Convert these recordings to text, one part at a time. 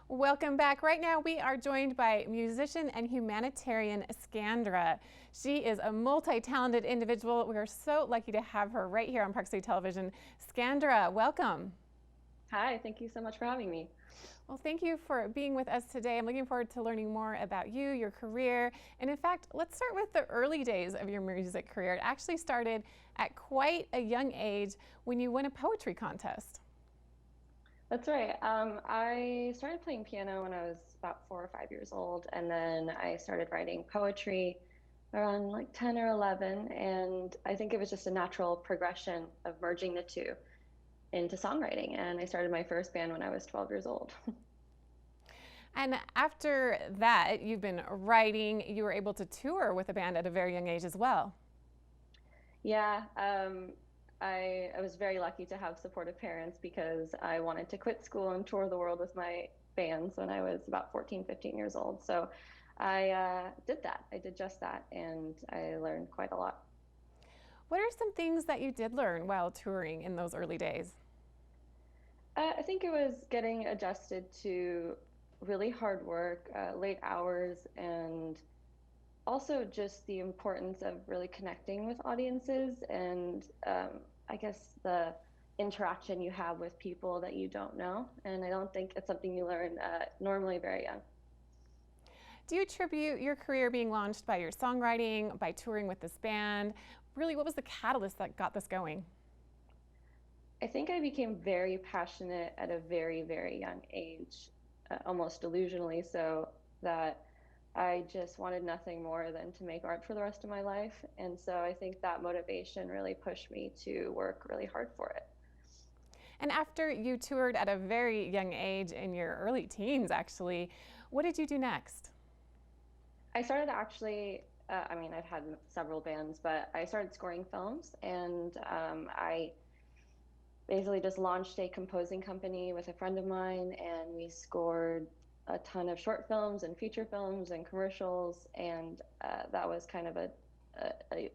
Welcome back. Right now we are joined by musician and humanitarian Skandra. She is a multi-talented individual. We are so lucky to have her right here on Park City Television. Skandra, welcome. Hi, thank you so much for having me. Well, thank you for being with us today. I'm looking forward to learning more about you, your career, and in fact, let's start with the early days of your music career. It actually started at quite a young age when you won a poetry contest. That's right. I started playing piano when I was about 4 or 5 years old, and then I started writing poetry around like 10 or 11. And I think it was just a natural progression of merging the two into songwriting. And I started my first band when I was 12 years old. And after that, you've been writing. You were able to tour with a band at a very young age as well. Yeah, I was very lucky to have supportive parents because I wanted to quit school and tour the world with my bands when I was about 14, 15 years old. So I did that. I did just that, and I learned quite a lot. What are some things that you did learn while touring in those early days? I think it was getting adjusted to really hard work, late hours, and also just the importance of really connecting with audiences and I guess the interaction you have with people that you don't know. And I don't think it's something you learn normally very young. Do you attribute your career being launched by your songwriting, by touring with this band? Really, what was the catalyst that got this going? I think I became very passionate at a very, very young age, almost delusionally so, that I just wanted nothing more than to make art for the rest of my life. And so I think that motivation really pushed me to work really hard for it. And after you toured at a very young age, in your early teens actually, what did you do next? I started actually, I mean, I've had several bands, but I started scoring films, and I basically just launched a composing company with a friend of mine, and we scored a ton of short films and feature films and commercials, and that was kind of a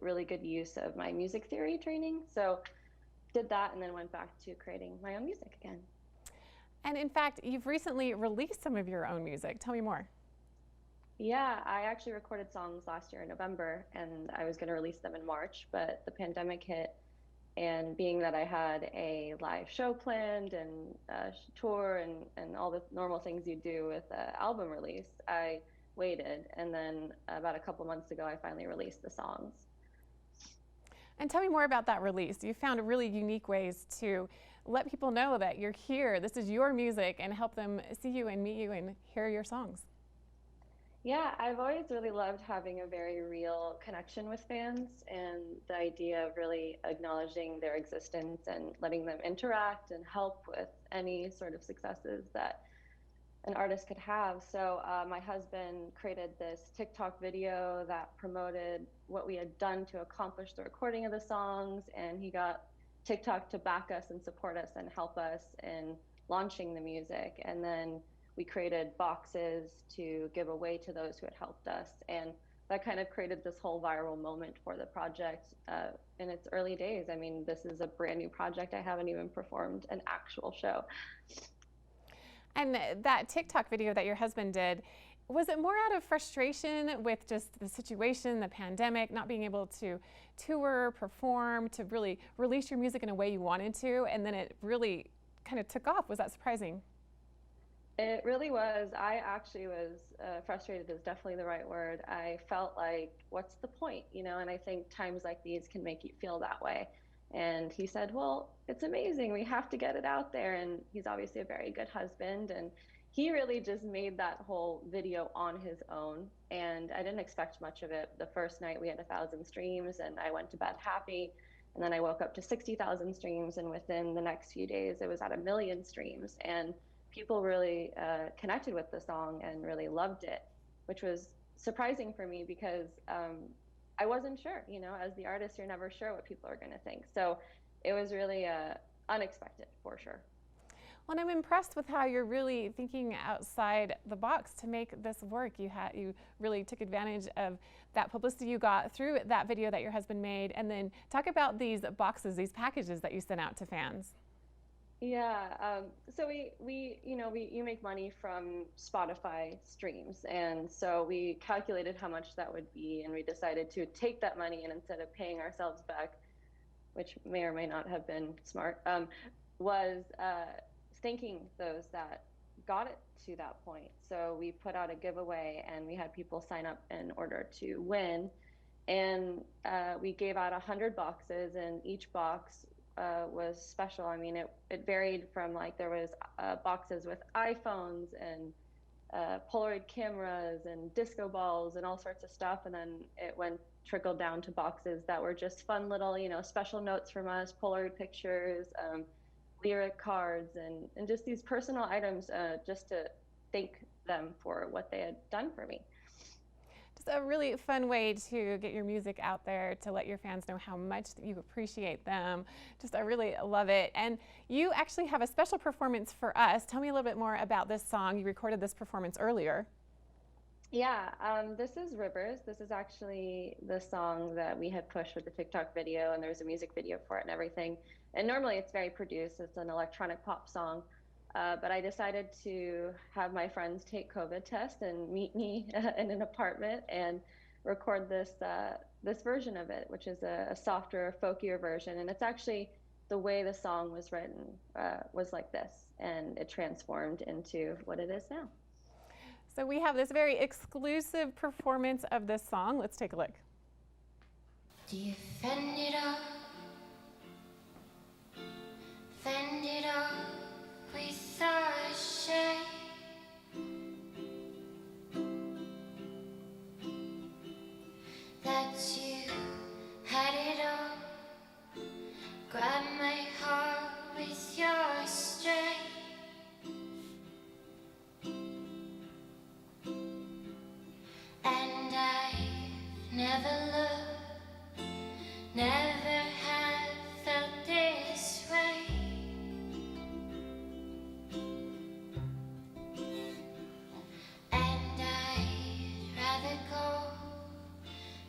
really good use of my music theory training. So did that and then went back to creating my own music again. And in fact, you've recently released some of your own music. Tell me more. Yeah, I actually recorded songs last year in November, and I was going to release them in March, but the pandemic hit. And being that I had a live show planned and a tour and all the normal things you do with an album release, I waited. And then about a couple months ago, I finally released the songs. And tell me more about that release. You found really unique ways to let people know that you're here, this is your music, and help them see you and meet you and hear your songs. Yeah, I've always really loved having a very real connection with fans, and the idea of really acknowledging their existence and letting them interact and help with any sort of successes that an artist could have. So my husband created this TikTok video that promoted what we had done to accomplish the recording of the songs, and he got TikTok to back us and support us and help us in launching the music. And then we created boxes to give away to those who had helped us. And that kind of created this whole viral moment for the project in its early days. I mean, this is a brand new project. I haven't even performed an actual show. And that TikTok video that your husband did, was it more out of frustration with just the situation, the pandemic, not being able to tour, perform, to really release your music in a way you wanted to, and then it really kind of took off? Was that surprising? It really was. I actually was frustrated is definitely the right word. I felt like, what's the point? You know, and I think times like these can make you feel that way. And he said, well, it's amazing. We have to get it out there. And he's obviously a very good husband. And he really just made that whole video on his own. And I didn't expect much of it. The first night we had 1,000 streams, and I went to bed happy. And then I woke up to 60,000 streams. And within the next few days, it was at 1 million streams. And people really connected with the song and really loved it, which was surprising for me because I wasn't sure. You know, as the artist, you're never sure what people are going to think. So it was really unexpected for sure. Well, and I'm impressed with how you're really thinking outside the box to make this work. You really took advantage of that publicity you got through that video that your husband made, and then talk about these boxes, these packages that you sent out to fans. Yeah, so you make money from Spotify streams, and so we calculated how much that would be, and we decided to take that money and instead of paying ourselves back, which may or may not have been smart, was thanking those that got it to that point. So we put out a giveaway, and we had people sign up in order to win, and we gave out 100 boxes, and each box was special. I mean, it varied from like there was boxes with iPhones and Polaroid cameras and disco balls and all sorts of stuff, and then it went trickled down to boxes that were just fun little, special notes from us, Polaroid pictures, lyric cards, and just these personal items, just to thank them for what they had done for me. Just a really fun way to get your music out there, to let your fans know how much you appreciate them. Just, I really love it. And you actually have a special performance for us. Tell me a little bit more about this song. You recorded this performance earlier. Yeah, this is Rivers. This is actually the song that we had pushed with the TikTok video, and there's a music video for it and everything. And normally it's very produced, it's an electronic pop song. But I decided to have my friends take COVID test and meet me in an apartment and record this version of it, which is a softer, folkier version. And it's actually the way the song was written was like this, and it transformed into what it is now. So we have this very exclusive performance of this song. Let's take a look. Do you fend it off? Fend it off with a shame? That you had it all. Grab my heart with your strength. And I've never loved, never have felt this way. And I'd rather go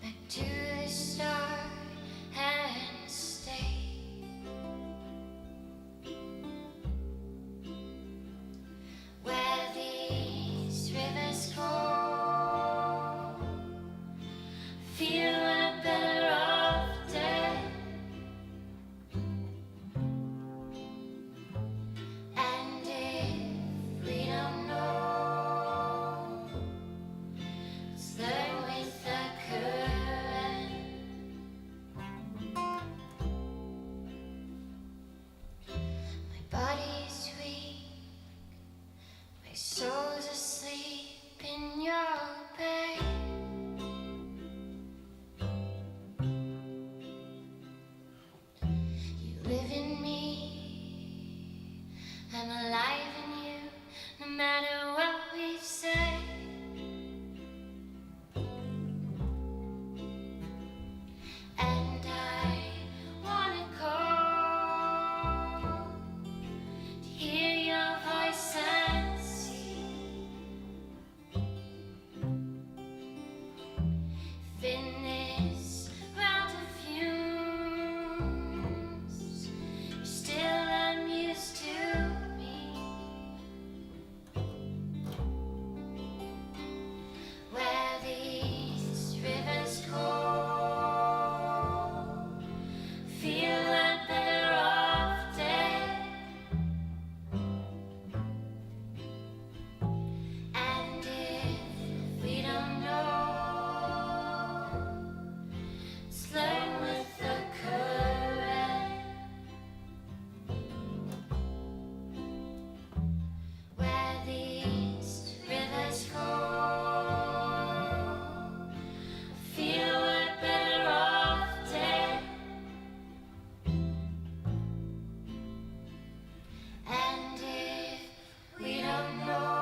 back to the start and stay. Where these rivers go, feel a better off dead. And if we don't know, let's learn with the current. My body's weak, my soul's asleep in your bed. You live in me, I'm alive in you, no matter what we've said. And I wanna call to hear your voice and see if in this round of fumes you're still amused to me. Where these rivers go, feel a better off dead. And if we don't know, let's learn with the current. Where these rivers go, feel we're better off dead. And if we don't know,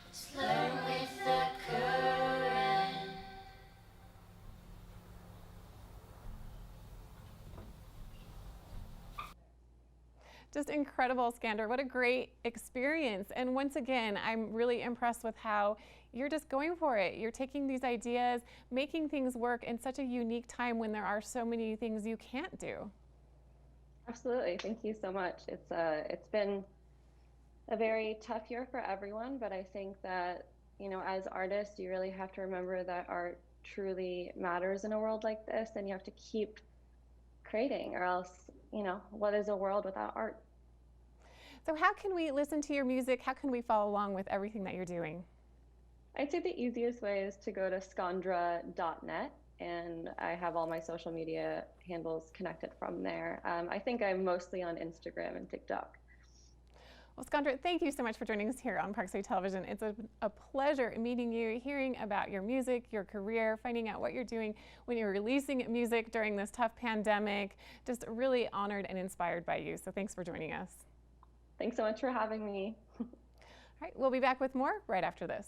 let's learn with the current. Just incredible, Skandra. What a great experience. And once again, I'm really impressed with how you're just going for it. You're taking these ideas, making things work in such a unique time when there are so many things you can't do. Absolutely. Thank you so much. It's been a very tough year for everyone, but I think that, as artists, you really have to remember that art truly matters in a world like this, and you have to keep creating, or else, what is a world without art? So how can we listen to your music? How can we follow along with everything that you're doing? I'd say the easiest way is to go to skandra.net, and I have all my social media handles connected from there. I think I'm mostly on Instagram and TikTok. Well, Skandra, thank you so much for joining us here on Parkside Television. It's a pleasure meeting you, hearing about your music, your career, finding out what you're doing when you're releasing music during this tough pandemic. Just really honored and inspired by you. So thanks for joining us. Thanks so much for having me. All right, we'll be back with more right after this.